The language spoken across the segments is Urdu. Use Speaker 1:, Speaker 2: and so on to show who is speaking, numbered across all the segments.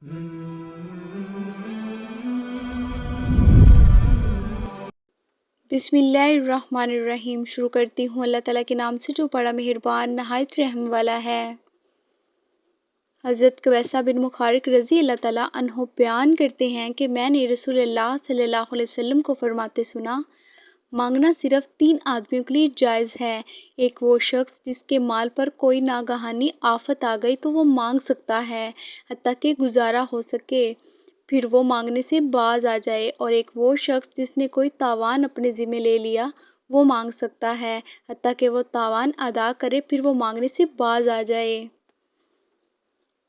Speaker 1: بسم اللہ الرحمن الرحیم۔ شروع کرتی ہوں اللہ تعالیٰ کے نام سے جو بڑا مہربان نہایت رحم والا ہے۔ حضرت قبیصہ بن مخارق رضی اللہ تعالیٰ عنہ بیان کرتے ہیں کہ میں نے رسول اللہ صلی اللہ علیہ وسلم کو فرماتے سنا، مانگنا صرف 3 آدمیوں کے لیے جائز ہے۔ ایک وہ شخص جس کے مال پر کوئی ناگہانی آفت آ گئی تو وہ مانگ سکتا ہے حتیٰ کہ گزارا ہو سکے، پھر وہ مانگنے سے باز آ جائے، اور ایک وہ شخص جس نے کوئی تاوان اپنے ذمہ لے لیا وہ مانگ سکتا ہے حتیٰ کہ وہ تاوان ادا کرے، پھر وہ مانگنے سے باز آ جائے،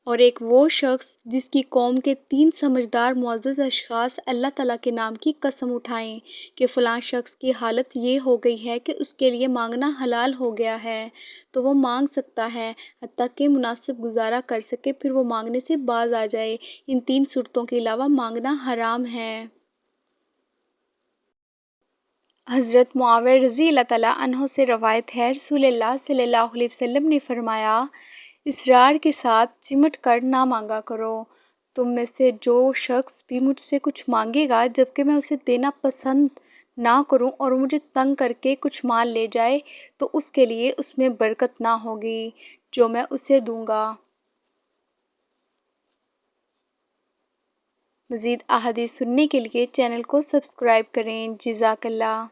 Speaker 1: اور ایک وہ شخص جس کی قوم کے 3 سمجھدار معزز اشخاص اللہ تعالیٰ کے نام کی قسم اٹھائیں کہ فلاں شخص کی حالت یہ ہو گئی ہے کہ اس کے لیے مانگنا حلال ہو گیا ہے، تو وہ مانگ سکتا ہے حتیٰ کہ مناسب گزارا کر سکے، پھر وہ مانگنے سے باز آ جائے۔ ان 3 صورتوں کے علاوہ مانگنا حرام ہے۔ حضرت معاویہ رضی اللہ تعالیٰ عنہ سے روایت ہے، رسول اللہ صلی اللہ علیہ وسلم نے فرمایا، اصرار کے ساتھ چمٹ کر نہ مانگا کرو۔ تم میں سے جو شخص بھی مجھ سے کچھ مانگے گا جبکہ میں اسے دینا پسند نہ کروں اور مجھے تنگ کر کے کچھ مال لے جائے تو اس کے لیے اس میں برکت نہ ہوگی جو میں اسے دوں گا۔ مزید احادیث سننے کے لیے چینل کو سبسکرائب کریں۔ جزاک اللہ۔